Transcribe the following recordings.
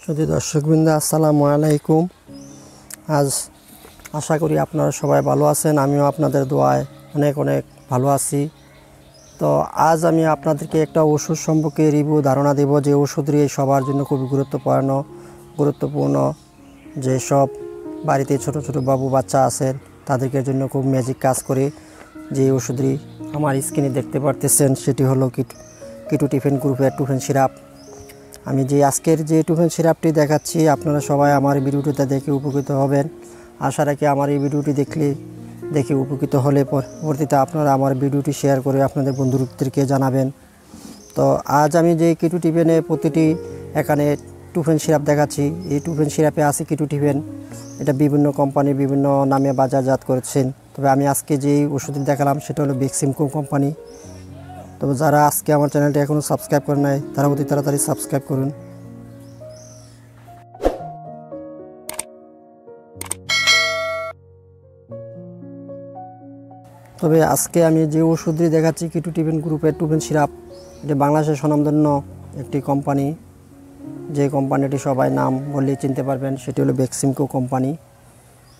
যদি দর্শকবৃন্দ আসসালামু আলাইকুম। আজ আশা করি আপনারা সবাই ভালো আছেন, আমিও আপনাদের দোয়ায় অনেক ভালো আছি। তো আজ আমি আপনাদেরকে একটা ওষুধ সম্পর্কে রিভিউ ধারণা দেব, যে ওষুধটি সবার জন্য খুবই গুরুত্বপূর্ণ। যেসব বাড়িতে ছোট ছোট বাবু বাচ্চা আছেন তাদেরকে জন্য খুব ম্যাজিক কাজ করে। যে ওষুধটি আমার স্ক্রিনে দেখতে পারতেছেন সেটি হলো কিটোটিফেন গ্রুপের টুফেন সিরাপ। আমি যে আজকের যে টুফেন সিরাপটি দেখাচ্ছি, আপনারা সবাই আমার ভিডিওটিতে দেখে উপকৃত হবেন। আশা রাখি আমার এই ভিডিওটি দেখে উপকৃত হলে পরবর্তীতে আপনারা আমার ভিডিওটি শেয়ার করে আপনাদের বন্ধুদেরকে জানাবেন। তো আজ আমি যে কিটোটিফেনে প্রতিটি এখানে টুফেন সিরাপ দেখাচ্ছি, এই টুফেন সিরাপে আছে কিটোটিফেন। এটা বিভিন্ন কোম্পানি বিভিন্ন নামে বাজারজাত করেছেন। তবে আমি আজকে যেই ওষুধটি দেখালাম সেটা হলো বেক্সিমকো কোম্পানি। তবে যারা আজকে আমার চ্যানেলটি এখনও সাবস্ক্রাইব করে নাই তারা অতি তাড়াতাড়ি সাবস্ক্রাইব করুন। তবে আজকে আমি যে ওষুধটি দেখাচ্ছি কিটোটিফেন গ্রুপের টুফেন সিরাপ, এটি বাংলাদেশের স্বনামধন্য একটি কোম্পানি। যে কোম্পানিটি সবাই নাম বললেই চিনতে পারবেন, সেটি হলো বেক্সিমকো কোম্পানি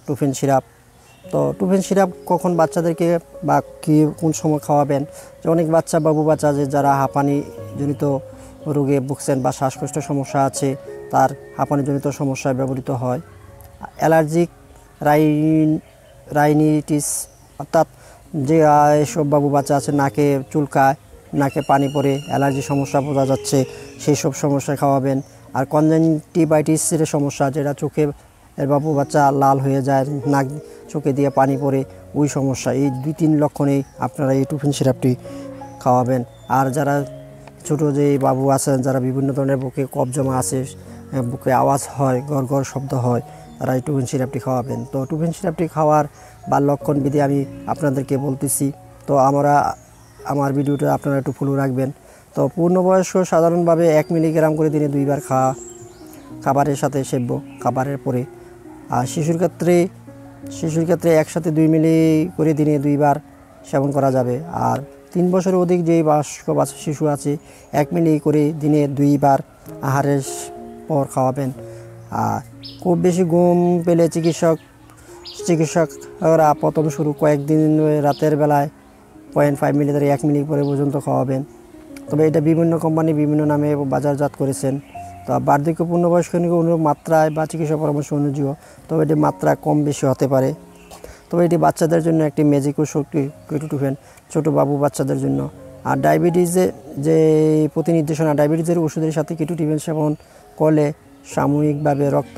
টুফেন সিরাপ। তো টুফেন সিরাপ কখন বাচ্চাদেরকে বা কোন সময় খাওয়াবেন, যে অনেক বাবু বাচ্চা যারা হাঁপানিজনিত রোগে ভুগছেন বা শ্বাসকষ্টের সমস্যা আছে, তার হাঁপানিজনিত সমস্যায় ব্যবহৃত হয়। অ্যালার্জিক রাইনিটিস, অর্থাৎ যে এসব বাবু বাচ্চা আছে নাকে চুলকায়, নাকে পানি পড়ে, অ্যালার্জি সমস্যা বোঝা যাচ্ছে, সেই সব সমস্যা খাওয়াবেন। আর কনজাংটিভাইটিসের সমস্যা, যেটা চোখে বাবু বাচ্চা লাল হয়ে যায়, নাক চোখে দিয়ে পানি পড়ে, ওই সমস্যা, এই 2-3 লক্ষণেই আপনারা এই টুফেন সিরাপটি খাওয়াবেন। আর যারা ছোটো যে বাবু আছেন, যারা বিভিন্ন ধরনের বুকে কফ জমা আছে, বুকে আওয়াজ হয়, গড় শব্দ হয়, তারা এই টুফেন সিরাপটি খাওয়াবেন। তো টুফেন সিরাপটি খাওয়ার বা লক্ষণ বিধি আমি আপনাদেরকে বলতেছি। তো আমার ভিডিওটা আপনারা একটু ফলো রাখবেন। তো পূর্ণবয়স্ক সাধারণভাবে 1 মিলিগ্রাম করে দিনে 2 বার খাবারের সাথে সেব্য, খাবারের পরে। আর শিশুর ক্ষেত্রে একসাথে 2 মিলি করে দিনে 2 বার সেবন করা যাবে। আর 3 বছরের অধিক যেই বয়স্ক শিশু আছে, 1 মিলি করে দিনে 2 বার আহারের পর খাওয়াবেন। আর খুব বেশি ঘুম পেলে চিকিৎসকরা প্রথম শুরু কয়েকদিন রাতের বেলায় 0.5 মিলি থেকে 1 মিলি করে পর্যন্ত খাওয়াবেন। তবে এটা বিভিন্ন কোম্পানি বিভিন্ন নামে বাজারজাত করেছেন। তো বার্ধক্য পূর্ণবয়স্ক অনুরূপ মাত্রায় বা চিকিৎসা পরামর্শ অনুযায়ী, তবে এটি মাত্রা কম বেশি হতে পারে। তবে এটি বাচ্চাদের জন্য একটি ম্যাজিক ওষুধ কিটোটিফেন, ছোটো বাবু বাচ্চাদের জন্য। আর যে প্রতিনির্দেশনা, ডায়াবেটিসের ওষুধের সাথে কিটোটিফেন সেবন করলে সাময়িকভাবে রক্ত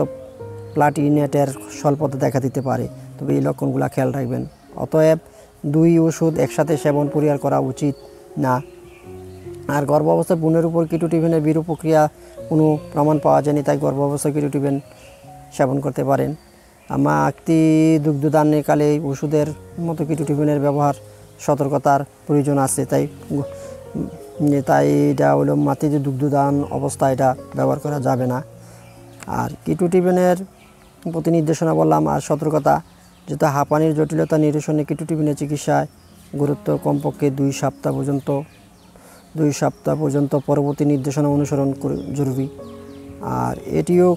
প্লাটিনেটের স্বল্পতা দেখা দিতে পারে। তবে এই লক্ষণগুলো খেয়াল রাখবেন। অতএব 2 ওষুধ একসাথে সেবন পরিহার করা উচিত না। আর গর্ভাবস্থায় বোনের উপর কিটোটিফেনের বিরূপ প্রক্রিয়া কোনো প্রমাণ পাওয়া যায়নি, তাই গর্ভাবস্থায় কিটোটিফেন সেবন করতে পারেন। মাতৃ দুগ্ধদানকালে ওষুধের মতো কিটোটিফেনের ব্যবহার সতর্কতার প্রয়োজন আছে। তাই এটা হলো মাতৃ দুগ্ধদান অবস্থায় এটা ব্যবহার করা যাবে না। আর কিটোটিফেনের প্রতি নির্দেশনা বললাম, আর সতর্কতা, যেটা হাঁপানির জটিলতা নিরসনে কিটোটিফেনের চিকিৎসায় গুরুত্ব কমপক্ষে 2 সপ্তাহ পর্যন্ত পরবর্তী নির্দেশনা অনুসরণ জরুরি। আর এটিও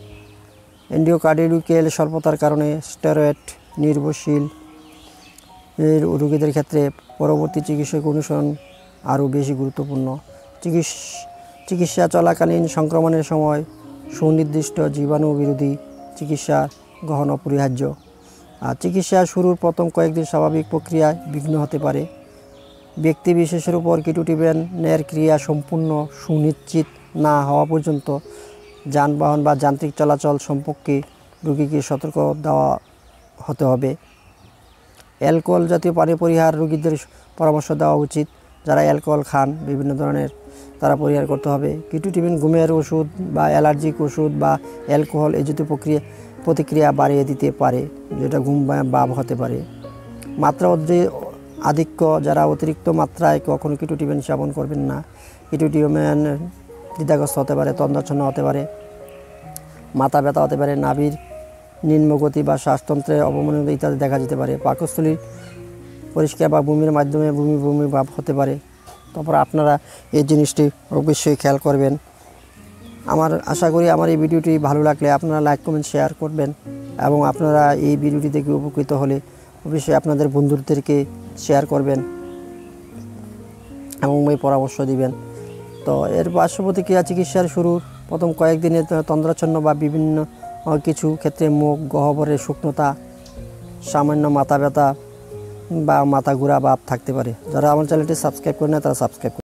এন্ডোকার্ডিয়াল স্বল্পতার কারণে স্টেরয়েড নির্ভরশীল রোগীদের ক্ষেত্রে পরবর্তী চিকিৎসক অনুসরণ আরও বেশি গুরুত্বপূর্ণ। চিকিৎসা চলাকালীন সংক্রমণের সময় সুনির্দিষ্ট জীবাণু বিরোধী চিকিৎসা গ্রহণ অপরিহার্য। আর চিকিৎসা শুরুর প্রথম কয়েকদিন স্বাভাবিক প্রক্রিয়ায় বিঘ্ন হতে পারে। ব্যক্তি বিশেষের উপর কিটোটিফেনের ক্রিয়া সম্পূর্ণ সুনিশ্চিত না হওয়া পর্যন্ত যানবাহন বা যান্ত্রিক চলাচল সম্পর্কে রোগীকে সতর্ক হতে হবে। অ্যালকোহল জাতীয় পানি পরিহার রোগীদের পরামর্শ দেওয়া উচিত। যারা অ্যালকোহল খান বিভিন্ন ধরনের, তারা পরিহার করতে হবে। কিটোটিফেন ঘুমের ওষুধ বা অ্যালার্জিক ওষুধ বা অ্যালকোহল এই জাতীয় প্রতিক্রিয়া বাড়িয়ে দিতে পারে, যেটা ঘুম ভাব হতে পারে। মাত্রা আধিক্য, যারা অতিরিক্ত মাত্রায় কখনো কিটোটিফেন সেবন করবেন না। কিটোটিফেন দ্বিধাগ্রস্ত হতে পারে, তন্দ্রাচ্ছন্ন হতে পারে, মাথা ব্যথা হতে পারে, নাভির নিম্নগতি বা শ্বাসতন্ত্রের অবমাননা ইত্যাদি দেখা যেতে পারে। পাকস্থলী পরিষ্কার বা বমির মাধ্যমে বমি ভাব হতে পারে। তারপর আপনারা এই জিনিসটি অবশ্যই খেয়াল করবেন। আমার আশা করি আমার এই ভিডিওটি ভালো লাগলে আপনারা লাইক কমেন্ট শেয়ার করবেন এবং আপনারা এই ভিডিওটি থেকে উপকৃত হলে অবশ্যই আপনাদের বন্ধুদেরকে শেয়ার করবেন এবং এই পরামর্শ দিবেন। তো এর পার্শ্ব প্রতিক্রিয়া চিকিৎসার শুরুর প্রথম কয়েকদিনে তন্দ্রাচ্ছন্ন বা বিভিন্ন কিছু ক্ষেত্রে মুখ গহ্বরের শুকনোতা, সামান্য মাথা ব্যথা বা মাথা ঘোরা ভাব থাকতে পারে। যারা আমার চ্যানেলটি সাবস্ক্রাইব করেন না তারা সাবস্ক্রাইব